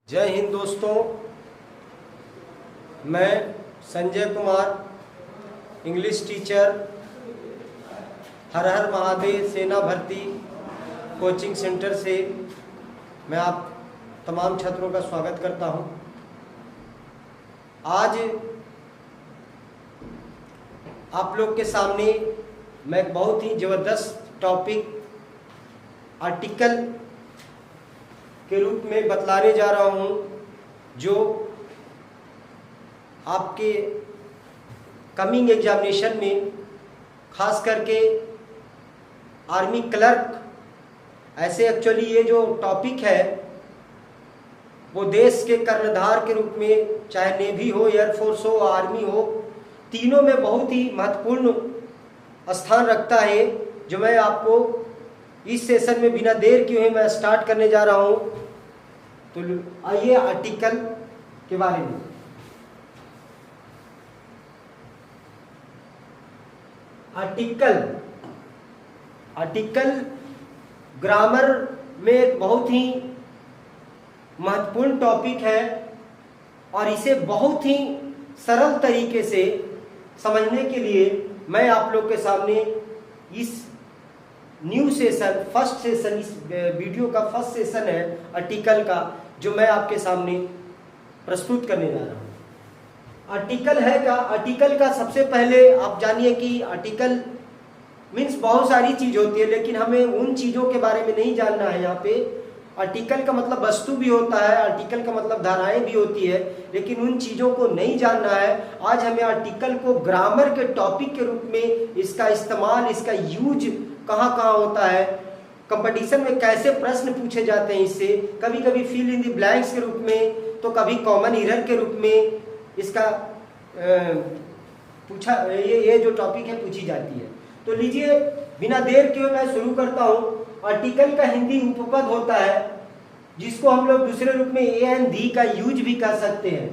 जय हिंद दोस्तों, मैं संजय कुमार इंग्लिश टीचर हर हर महादेव सेना भर्ती कोचिंग सेंटर से मैं आप तमाम छात्रों का स्वागत करता हूं। आज आप लोग के सामने मैं एक बहुत ही ज़बरदस्त टॉपिक आर्टिकल के रूप में बतलाने जा रहा हूं, जो आपके कमिंग एग्जामिनेशन में खास करके आर्मी क्लर्क, ऐसे एक्चुअली ये जो टॉपिक है वो देश के कर्णधार के रूप में, चाहे नेवी हो, एयरफोर्स हो, आर्मी हो, तीनों में बहुत ही महत्वपूर्ण स्थान रखता है, जो मैं आपको इस सेशन में बिना देर किए हुए मैं स्टार्ट करने जा रहा हूं। तो आइए आर्टिकल के बारे में। आर्टिकल ग्रामर में एक बहुत ही महत्वपूर्ण टॉपिक है और इसे बहुत ही सरल तरीके से समझने के लिए मैं आप लोग के सामने इस न्यू सेशन, फर्स्ट सेशन, इस वीडियो का फर्स्ट सेशन है आर्टिकल का, जो मैं आपके सामने प्रस्तुत करने जा रहा हूँ। आर्टिकल है क्या? आर्टिकल का सबसे पहले आप जानिए कि आर्टिकल मीन्स बहुत सारी चीज होती है, लेकिन हमें उन चीजों के बारे में नहीं जानना है। यहाँ पे आर्टिकल का मतलब वस्तु भी होता है, आर्टिकल का मतलब धाराएं भी होती है, लेकिन उन चीजों को नहीं जानना है। आज हमें आर्टिकल को ग्रामर के टॉपिक के रूप में, इसका इस्तेमाल, इसका यूज कहाँ कहाँ होता है, कंपटीशन में कैसे प्रश्न पूछे जाते हैं इससे, कभी कभी फिल इन द ब्लैंक्स के रूप में, तो कभी कॉमन एरर के रूप में इसका ये जो टॉपिक है पूछी जाती है। तो लीजिए बिना देर किए मैं शुरू करता हूँ। आर्टिकल का हिंदी उपपद होता है, जिसको हम लोग दूसरे रूप में ए एंड दी का यूज भी कर सकते हैं।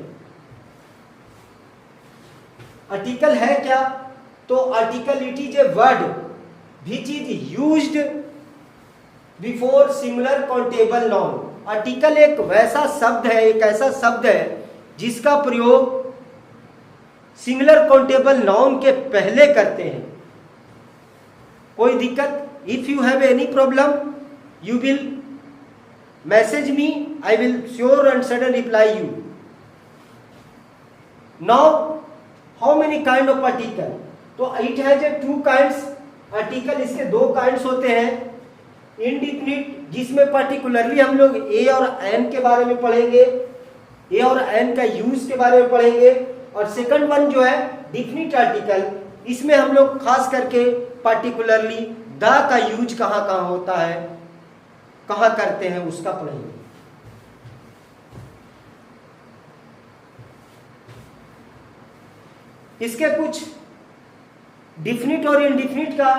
आर्टिकल है क्या? तो article it is a word which is used before singular countable noun। Article एक वैसा शब्द है, एक ऐसा शब्द है जिसका प्रयोग सिंगुलर काउंटेबल नाउन के पहले करते हैं। कोई दिक्कत? If you have any problem you will message me, I will sure and sudden reply you. Now how many kind of article? तो it has a two kinds. Article इसके दो kinds होते हैं। इंडिफिनिट, जिसमें पर्टिकुलरली हम लोग ए और N के बारे में पढ़ेंगे, ए और एन का यूज के बारे में पढ़ेंगे। और सेकंड वन जो है डिफिनिट आर्टिकल, इसमें हम लोग खास करके पर्टिकुलरली द का यूज कहाँ कहाँ होता है, कहाँ करते हैं, उसका पढ़ेंगे। इसके कुछ डिफिनिट और इंडिफिनिट का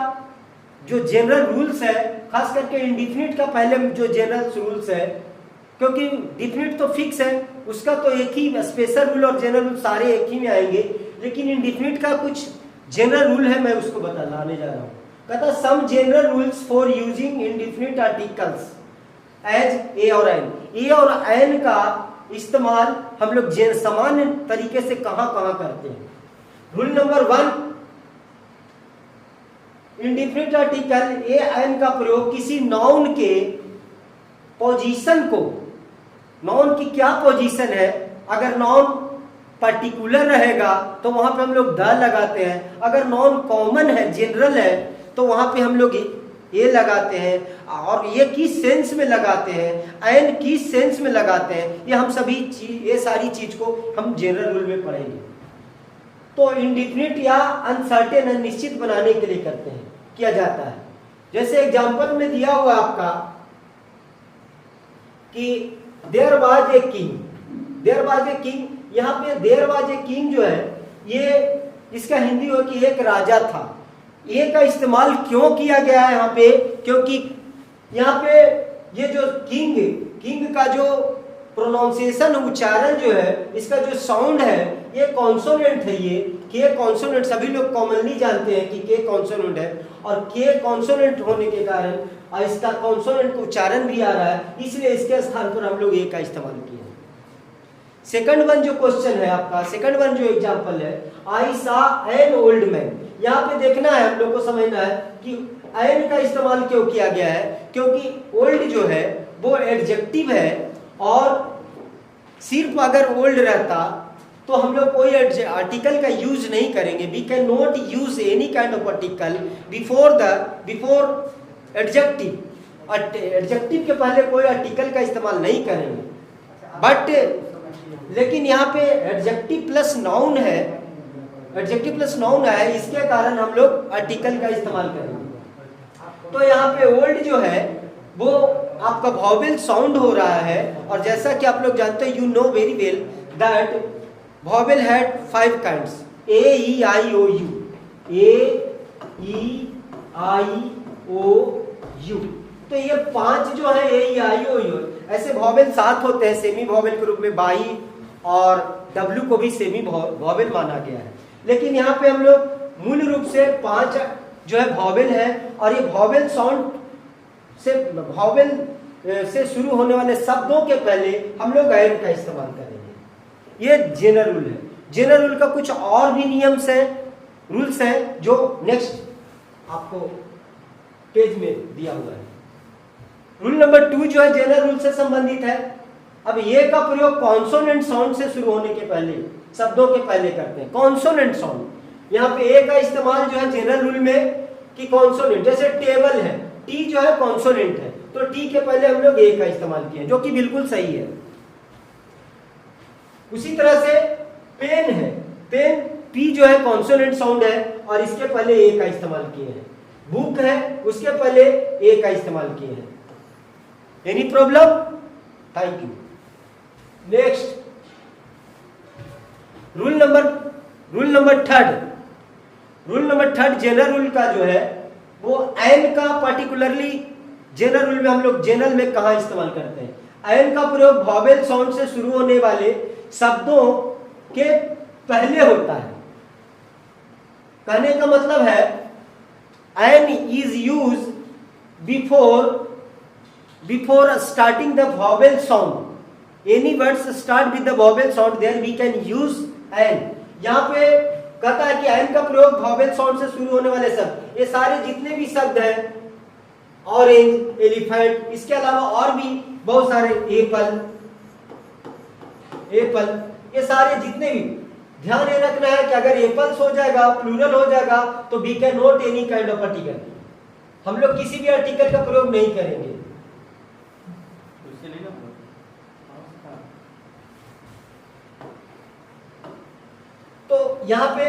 जो जनरल रूल्स है, खास करके इंडिफिनिट का पहले जो जनरल रूल्स है, क्योंकि डिफिनिट तो फिक्स है, उसका तो एक ही स्पेशल रूल और जनरल रूल सारे एक ही में आएंगे, लेकिन इंडिफिनिट का कुछ जनरल रूल है, मैं उसको बताने जा रहा हूँ। कहता some general rules for using indefinite articles as a और एन। ए और एन का इस्तेमाल हम लोग सामान्य तरीके से कहाँ कहाँ करते हैं। Rule number 1, indefinite article A N का प्रयोग किसी नाउन के पोजीशन को, नाउन की क्या पोजीशन है, अगर नाउन पर्टिकुलर रहेगा तो वहां पे हम लोग द लगाते हैं, अगर नाउन कॉमन है, जनरल है, तो वहां पे हम लोग ए लगाते हैं, और ये किस सेंस में लगाते हैं, एन किस सेंस में लगाते हैं, ये हम सभी ये सारी चीज को हम जनरल रूल में पढ़ेंगे। तो इंडिफिनिट या अनसर्टेन, अनिश्चित बनाने के लिए करते हैं, किया जाता है। जैसे एग्जांपल में दिया हुआ आपका कि there was a king, there was a king, यहाँ पे देयर वाज ए किंग जो है, ये इसका हिंदी हो कि एक राजा था। ए का इस्तेमाल क्यों किया गया है यहाँ पे? क्योंकि यहाँ पे ये जो किंग का जो प्रोनाउंसिएशन, उच्चारण जो है, इसका जो साउंड है, ये कॉन्सोनेंट है। ये के कॉन्सोनेंट सभी लोग कॉमनली जानते हैं कि के कॉन्सोनेंट है, और के कॉन्सोनेंट होने के कारण इसका कॉन्सोनेंट उच्चारण भी आ रहा है, इसलिए इसके स्थान पर हम लोग ए का इस्तेमाल किए हैं। सेकंड वन जो क्वेश्चन है आपका, सेकंड वन जो एग्जांपल है, आई सा एन ओल्ड मैन। यहाँ पे देखना है हम लोग को, समझना है कि एन का इस्तेमाल क्यों किया गया है, क्योंकि ओल्ड जो है वो एडजेक्टिव है, और सिर्फ अगर ओल्ड रहता तो हम लोग कोई आर्टिकल का यूज नहीं करेंगे। We can not use any kind of article before adjective. Adjective के पहले कोई आर्टिकल का इस्तेमाल नहीं करेंगे, बट लेकिन यहाँ पे एडजेक्टिव प्लस नाउन है, एडजेक्टिव प्लस नाउन है, इसके कारण हम लोग आर्टिकल का इस्तेमाल करेंगे। तो यहाँ पे ओल्ड जो है वो आपका वॉवेल साउंड हो रहा है, और जैसा कि आप लोग जानते हैं, you know very well that vowel had 5 kinds, A E I O U, A E I O U. तो ये 5 जो है ए ई आई ओ यू, ऐसे वॉवेल 7 होते हैं सेमी वॉवेल के रूप में, बाई और डब्ल्यू को भी सेमी वॉवेल माना गया है। लेकिन यहाँ पे हम लोग मूल रूप से 5 जो है वॉवेल है, और ये वॉवेल साउंड से, वॉवेल से शुरू होने वाले शब्दों के पहले हम लोग एन का इस्तेमाल करेंगे। ये जनरल रूल है। जनरल रूल का कुछ और भी नियम्स हैं, रूल्स हैं, जो नेक्स्ट आपको पेज में दिया हुआ है। रूल नंबर 2 जो है जनरल रूल से संबंधित है। अब ये का प्रयोग कॉन्सोनेंट साउंड से शुरू होने के पहले, शब्दों के पहले करते हैं। कॉन्सोनेंट साउंड, यहाँ पे ए का इस्तेमाल जो है जनरल रूल में कि कॉन्सोनेंट, जैसे टेबल है, टी जो है कॉन्सोनेंट है, तो टी के पहले हम लोग ए का इस्तेमाल किए, जो कि बिल्कुल सही है। उसी तरह से पेन है, पेन पी जो है कॉन्सोनेंट साउंड है, और इसके पहले ए का इस्तेमाल किए हैं। बुक है, उसके पहले ए का इस्तेमाल किए हैं। Any problem? Thank you. Next rule number third general rule का जो है वो एन का पर्टिकुलरली जनरल रूल में हम लोग जनरल में कहा इस्तेमाल करते हैं। एन का प्रयोग वॉवेल साउंड से शुरू होने वाले शब्दों के पहले होता है। कहने का मतलब है an is use before starting the vowel sound. Any words start with the vowel sound, there we can use an. यहाँ पे कहता है कि एन का प्रयोग वॉवेल साउंड से शुरू होने वाले शब्द, ये सारे जितने भी शब्द हैं, ऑरेंज, एलिफेंट, इसके अलावा और भी बहुत सारे, एप्पल, ये सारे जितने भी, ध्यान ये रखना है कि अगर एप्पल्स हो जाएगा, प्लूरल हो जाएगा, तो we can not any kind of article, हम लोग किसी भी आर्टिकल का प्रयोग नहीं करेंगे। तो यहाँ पे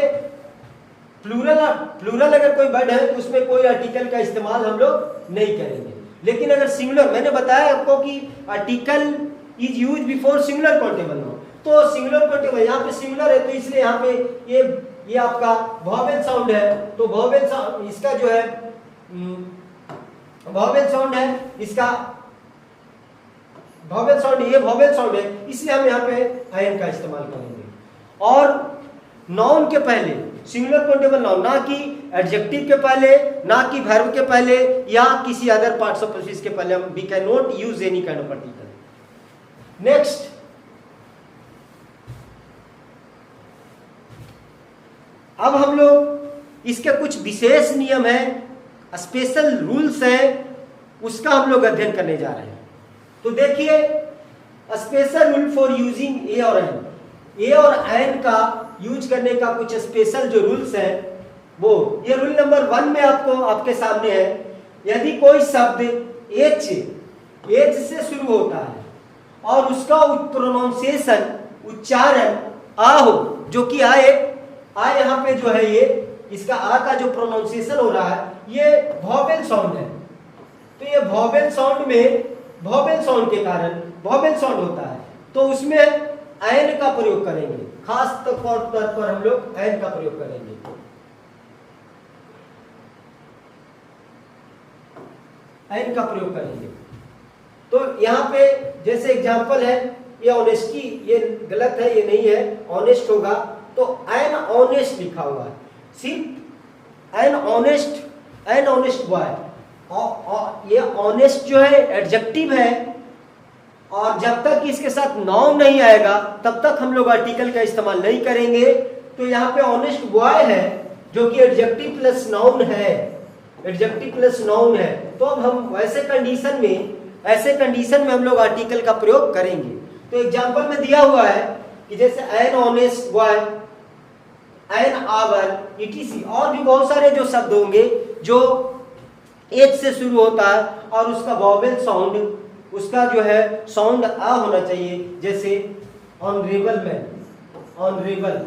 प्लूरल अगर कोई वर्ड है तो उसमें कोई आर्टिकल का इस्तेमाल हम लोग नहीं करेंगे। लेकिन अगर सिंगुलर, मैंने बताया आपको कि article is use before singular countable noun, तो सिंगुलर काउंटेबल यहाँ पे सिंगुलर है, तो इसलिए यहाँ पे ये आपका वॉवेल साउंड है, तो वॉवेल साउंड इसका जो है वॉवेल साउंड है, इसका वॉवेल साउंड, ये वॉवेल साउंड है, इसलिए हम यहाँ पे एन का इस्तेमाल करेंगे। और नाउन के पहले, सिंगुलर काउंटेबल नाउन, ना कि एडजेक्टिव के पहले, ना कि वर्ब के पहले, या किसी अदर पार्ट्स ऑफ स्पीच के पहले, हम we can not use any kind of article. Next, अब हम लोग इसके कुछ विशेष नियम हैं, स्पेशल रूल्स हैं, उसका हम लोग अध्ययन करने जा रहे हैं। तो देखिए, स्पेशल रूल फॉर यूजिंग ए और एन, ए और एन का यूज करने का कुछ स्पेशल जो रूल्स हैं, वो ये रूल नंबर 1 में आपको आपके सामने है। यदि कोई शब्द एच से शुरू होता है और उसका प्रोनाउंसिएशन, उच्चारण आ हो, जो कि आ यहाँ पे जो है, ये इसका आ का जो प्रोनाउंसिएशन हो रहा है, ये वॉवेल साउंड है। तो ये वॉवेल साउंड में, वॉवेल साउंड के कारण वॉवेल साउंड होता है, तो उसमें एन का प्रयोग करेंगे, खास तौर पर हम लोग एन का प्रयोग करेंगे। एन का प्रयोग करेंगे। तो यहाँ पे जैसे एग्जांपल है, ये ऑनेस्टी, ये गलत है, ये नहीं है, ऑनेस्ट होगा, तो एन ऑनेस्ट लिखा हुआ है, सिर्फ एन ऑनेस्ट बॉय। ये ऑनेस्ट जो है एडजेक्टिव है, और जब तक इसके साथ नाउन नहीं आएगा तब तक हम लोग आर्टिकल का इस्तेमाल नहीं करेंगे। तो यहाँ पे ऑनेस्ट बॉय है जो कि एडजेक्टिव प्लस नाउन है, एडजेक्टिव प्लस नाउन है, तो अब हम ऐसे कंडीशन में हम लोग आर्टिकल का प्रयोग करेंगे। तो एग्जांपल में दिया हुआ है कि जैसे an honest boy, an hour, etc, और भी बहुत सारे जो शब्द होंगे जो एच से शुरू होता है और उसका वॉवेल साउंड, उसका जो है साउंड आ होना चाहिए। जैसे ऑनरेबल मैन, ऑनरेबल,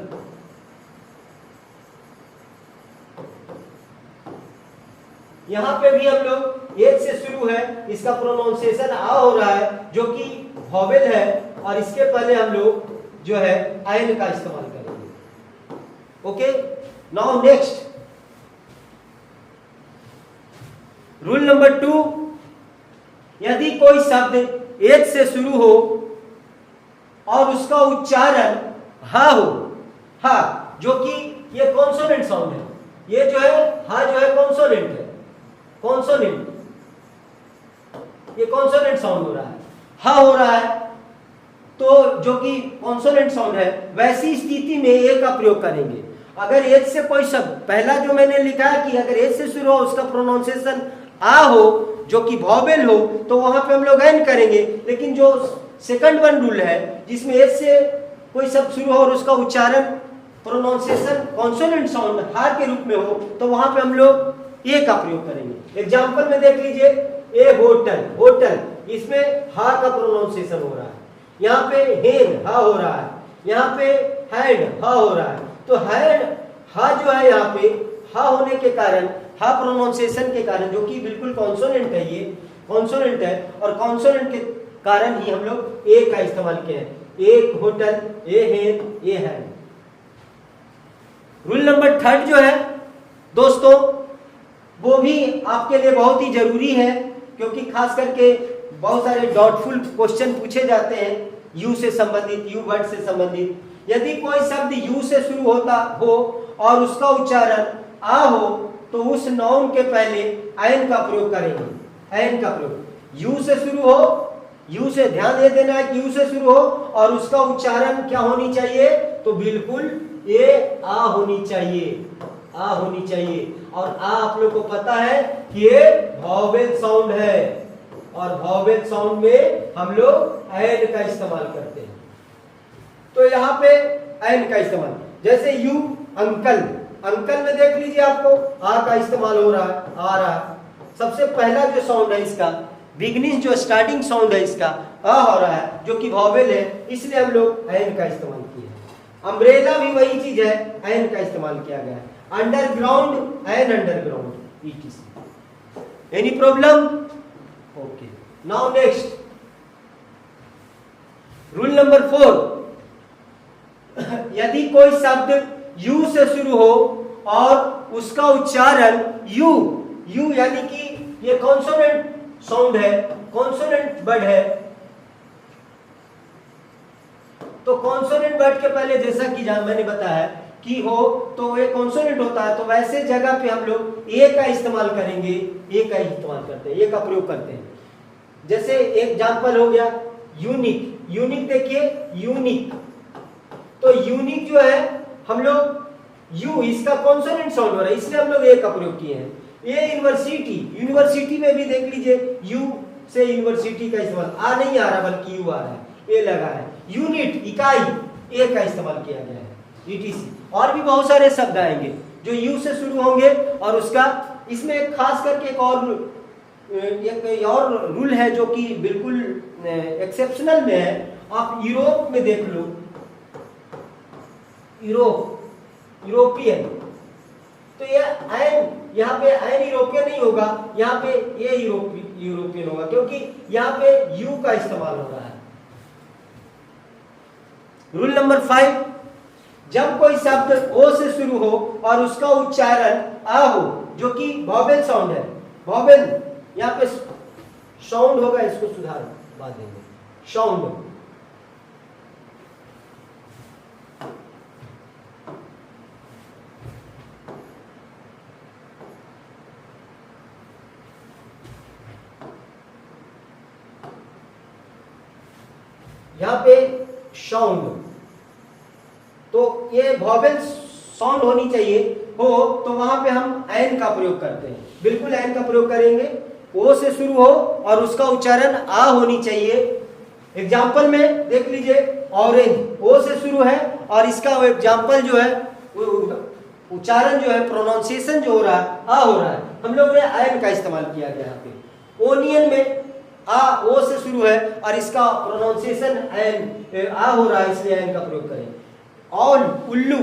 यहां पे भी हम लोग एच से शुरू है, इसका प्रोनाउंसिएशन आ हो रहा है जो कि वॉवेल है, और इसके पहले हम लोग जो है आयन का इस्तेमाल करेंगे। Okay, now next rule number 2, यदि कोई शब्द एच से शुरू हो और उसका उच्चारण हा हो, हा जो कि ये कॉन्सोनेंट साउंड है, ये जो है हा जो है कॉन्सोनेंट है, कॉन्सोनेंट, ये कॉन्सोनेंट साउंड हो रहा है, हा हो रहा है, तो जो कि कॉन्सोनेंट साउंड है, वैसी स्थिति में ए का प्रयोग करेंगे। अगर एच से कोई शब्द, पहला जो मैंने लिखा है कि अगर एच से शुरू हो उसका प्रोनाउंसिएशन आ हो जो कि वॉवेल हो, तो वहां पे हम लोग एन करेंगे। लेकिन जो सेकंड वन रूल है जिसमें एच से कोई शब्द शुरू हो और उसका उच्चारण प्रोनाउंसिएशन कॉन्सोनेंट साउंड हार के रूप में हो, तो वहां पे हम लोग ए का प्रयोग करेंगे। एग्जांपल में देख लीजिए, ए होटल, होटल, इसमें हा का प्रोनाउंसिएशन हो रहा है, यहाँ पे हेड हा हो रहा है, यहाँ पे हैंड हा हो रहा है, तो हैंड हा जो है यहाँ पे हा होने के कारण, हा प्रोनाउंसिएशन के कारण, जो कि बिल्कुल कॉन्सोनेंट है, ये कॉन्सोनेंट है, और कॉन्सोनेंट के कारण ही हम लोग ए का इस्तेमाल किया है। ए होटल, ए हेड, ए हैंड। रूल नंबर 3 जो है दोस्तों, वो भी आपके लिए बहुत ही जरूरी है, क्योंकि खास करके बहुत सारे डाउटफुल क्वेश्चन पूछे जाते हैं यू से संबंधित, यू वर्ड से संबंधित। यदि कोई शब्द यू से शुरू होता हो और उसका उच्चारण आ हो, तो उस नाउन के पहले एन का प्रयोग करेंगे। एन का प्रयोग, यू से शुरू हो, यू से ध्यान दे देना है कि यू से शुरू हो और उसका उच्चारण क्या होनी चाहिए, तो बिल्कुल ए आ होनी चाहिए, आ होनी चाहिए। और आ आप लोग को पता है कि ये वॉवेल साउंड है, और वॉवेल साउंड में हम लोग एन का इस्तेमाल करते हैं। तो यहाँ पे एन का इस्तेमाल, जैसे यू अंकल, अंकल में देख लीजिए आपको आ का इस्तेमाल हो रहा है, आ रहा है। सबसे पहला जो साउंड है इसका, बिगनिंग जो स्टार्टिंग साउंड है इसका आ हो रहा है, जो कि वॉवेल है, इसलिए हम लोग एन का इस्तेमाल किया है। अम्ब्रेला भी वही चीज है, एन का इस्तेमाल किया गया है। Underground, an underground, etc. Any problem? Okay, now next rule number 4, यदि कोई शब्द यू से शुरू हो और उसका उच्चारण यू, यू यानी कि ये कॉन्सोनेंट साउंड है, कॉन्सोनेंट वर्ड है, तो कॉन्सोनेंट वर्ड के पहले जैसा कि मैंने बताया कि हो तो ये कॉन्सोनेंट होता है, तो वैसे जगह पे हम लोग ए का इस्तेमाल करेंगे, ए का इस्तेमाल करते हैं, ए का प्रयोग करते हैं। जैसे एग्जांपल हो गया यूनिक, यूनिक देखिए, यूनिक, तो यूनिक जो है हम लोग यू, इसका कॉन्सोनेंट साउंड हो रहा है, इसलिए हम लोग ए का प्रयोग किए हैं। ये यूनिवर्सिटी, यूनिवर्सिटी में भी देख लीजिए यू से यूनिवर्सिटी का इस्तेमाल, आ नहीं आ रहा बल्कि यू आ रहा है, ए लगा है। यूनिट इकाई, ए का इस्तेमाल किया गया है, ईटीसी। और भी बहुत सारे शब्द आएंगे जो यू से शुरू होंगे और उसका, इसमें खास करके एक और रूल है जो कि बिल्कुल एक्सेप्शनल में है। आप यूरोप में देख लो, यूरोप, यूरोपियन, तो ये एन, यहाँ पे एन यूरोपियन नहीं होगा, यहाँ पे ये यूरोपियन होगा, क्योंकि यहाँ पे यू का इस्तेमाल हो रहा है। रूल नंबर 5, जब कोई शब्द ओ से शुरू हो और उसका उच्चारण आ हो, जो कि वॉवेल साउंड है, वॉवेल, यहाँ पे साउंड होगा, इसको सुधार बाद देंगे, साउंड, यहाँ पे साउंड, तो ये वॉवेल साउंड होनी चाहिए हो, तो वहां पे हम एन का प्रयोग करते हैं, बिल्कुल एन का प्रयोग करेंगे। ओ से शुरू हो और उसका उच्चारण आ होनी चाहिए। एग्जाम्पल में देख लीजिए, ऑरेंज ओ से शुरू है और इसका एग्जाम्पल जो है उच्चारण जो है, प्रोनाउंसिएशन जो हो रहा है, आ हो रहा है। हम लोग ने एन का इस्तेमाल किया गया यहाँ पे। ओनियन में आ ओ से शुरू है और इसका प्रोनाउंसिएशन एन आ हो रहा है, इसलिए एन का प्रयोग करें। और उल्लू,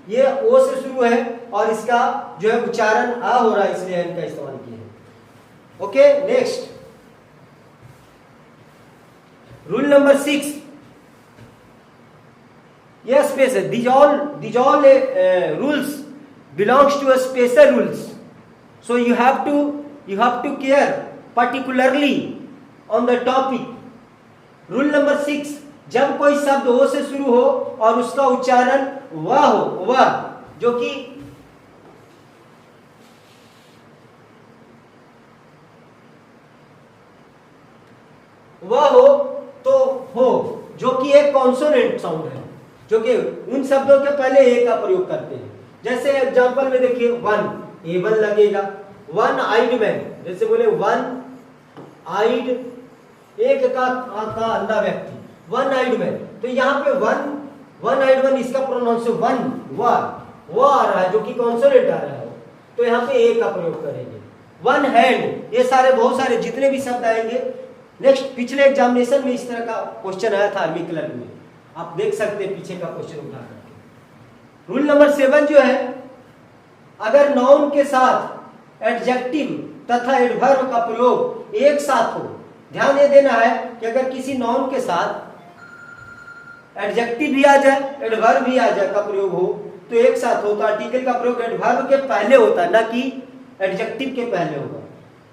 ये ओ से शुरू है और इसका जो है उच्चारण आ हो रहा है, इसलिए एन का इस्तेमाल किया है। ओके, नेक्स्ट रूल नंबर 6, ये स्पेस है। these all rules belongs to a special rules, so you have to care particularly on the topic. Rule number 6, जब कोई शब्द ओ से शुरू हो और उसका उच्चारण वाह हो, वाह जो कि वह हो, तो हो जो कि एक कॉन्सोनेंट साउंड है, जो कि उन शब्दों के पहले ए का प्रयोग करते हैं। जैसे एग्जांपल में देखिए, वन, ए वन लगेगा। वन आइड मैन, जैसे बोले वन आइड, एक का अंधा व्यक्ति, वन आइड मैन, तो यहाँ पे वन आइड वन, इसका प्रोनाउंसिएशन वन वो आ रहा है, जो कि कॉन्सोनेंट आ रहा है, तो यहाँ पे ए का प्रयोग करेंगे। वन हैंड, ये सारे बहुत सारे जितने भी शब्द आएंगे। नेक्स्ट, पिछले एग्जामिनेशन में इस तरह का क्वेश्चन आया था आर्मी क्लर्क में, आप देख सकते हैं पीछे का क्वेश्चन उठा करके। रूल नंबर 7 जो है, अगर नाउन के साथ एडजेक्टिव तथा एडवर्ब का प्रयोग एक साथ हो, ध्यान ये देना है कि अगर किसी नाउन के साथ एडजेक्टिव भी आ जाए, एडवर्ब भी आ जाए का प्रयोग हो, तो एक साथ हो, तो आर्टिकल का प्रयोग एडवर्ब के पहले होता है, ना कि एडजेक्टिव के पहले होगा।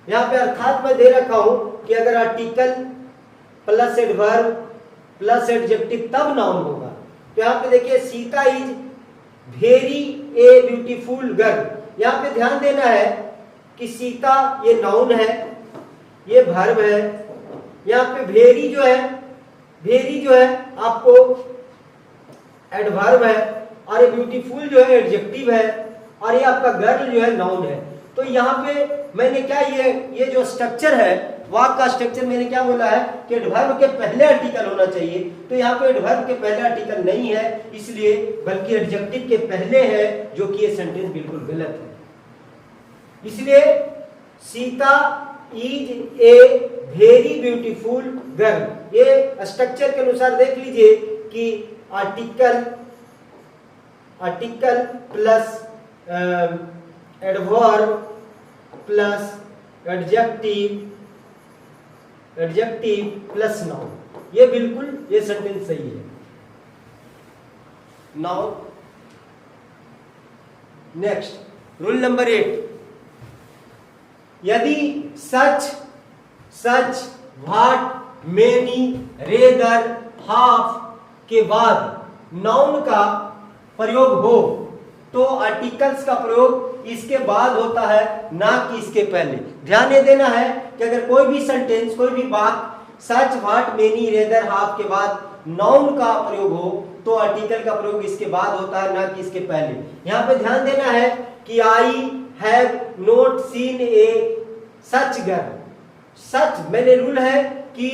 यहाँ पे अर्थात मैं दे रखा हूं कि अगर article plus adverb plus adjective तब नाउन होगा। तो यहाँ पे देखिए, Sita is very a beautiful girl. यहाँ पे ध्यान देना है कि सीता ये नाउन है, ये वर्ब है। यहाँ पे वेरी जो है आपको एडवर्ब है, और ये ब्यूटीफुल जो है एडजेक्टिव है, और ये आपका गर्ल जो है नाउन है। तो यहाँ पे मैंने क्या, ये जो स्ट्रक्चर है, वाक्य का स्ट्रक्चर मैंने क्या बोला है कि एडवर्ब के पहले आर्टिकल होना चाहिए। तो यहाँ पे एडवर्ब के पहले आर्टिकल नहीं है, इसलिए बल्कि एडजेक्टिव के पहले है, जो कि ये सेंटेंस बिल्कुल गलत है। इसलिए Sita is a very beautiful girl, ये स्ट्रक्चर के अनुसार देख लीजिए कि article plus adverb plus adjective plus noun, ये बिल्कुल ये सेंटेंस सही है। नाउ नेक्स्ट, रूल नंबर 8, यदि सच, व्हाट, मेनी, रेदर, हाफ के बाद नाउन का प्रयोग हो, तो आर्टिकल्स का प्रयोग इसके बाद होता है, ना कि इसके पहले। ध्यान ये देना है कि अगर कोई भी सेंटेंस, कोई भी बात सच, व्हाट, मेनी, रेदर, हाफ के बाद नाउन का प्रयोग हो, तो आर्टिकल का प्रयोग इसके बाद होता है, ना कि इसके पहले। यहाँ पे ध्यान देना है कि I have not seen a such girl. Such मैंने रूल है कि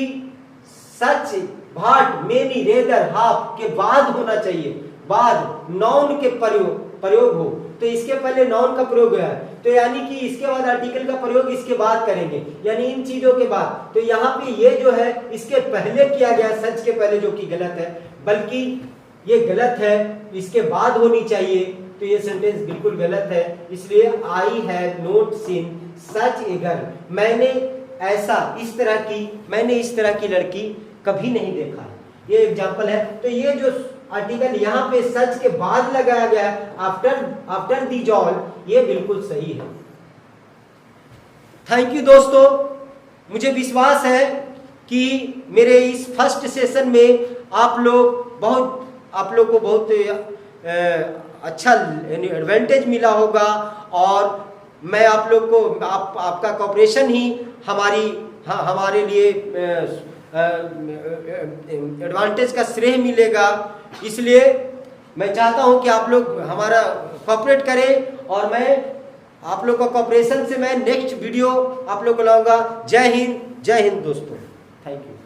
such, what, many, rather, half के बाद होना चाहिए, बाद नाउन के प्रयोग हो, तो इसके पहले नाउन का प्रयोग है, तो यानी कि इसके बाद आर्टिकल का प्रयोग इसके बाद करेंगे, यानी इन चीजों के बाद। तो यहाँ पे ये जो है इसके पहले किया गया, सच के पहले, जो कि गलत है, बल्कि ये गलत है, इसके बाद होनी चाहिए, तो ये सेंटेंस बिल्कुल गलत है। इसलिए आई have not scene such a girl, मैंने इस तरह की लड़की कभी नहीं देखा, ये एग्जाम्पल है। तो ये जो आर्टिकल यहाँ पे सच के बाद लगाया गया है, आफ्टर दीज ऑल, ये बिल्कुल सही है। थैंक यू दोस्तों, मुझे विश्वास है कि मेरे इस फर्स्ट सेशन में आप लोग को बहुत अच्छा एडवांटेज मिला होगा, और मैं आप लोग को आपका कोऑपरेशन ही हमारे लिए एडवांटेज का श्रेय मिलेगा। इसलिए मैं चाहता हूं कि आप लोग हमारा कोऑपरेट करें और मैं आप लोग का कोऑपरेशन से मैं नेक्स्ट वीडियो आप लोग को लाऊंगा। जय हिंद दोस्तों, थैंक यू।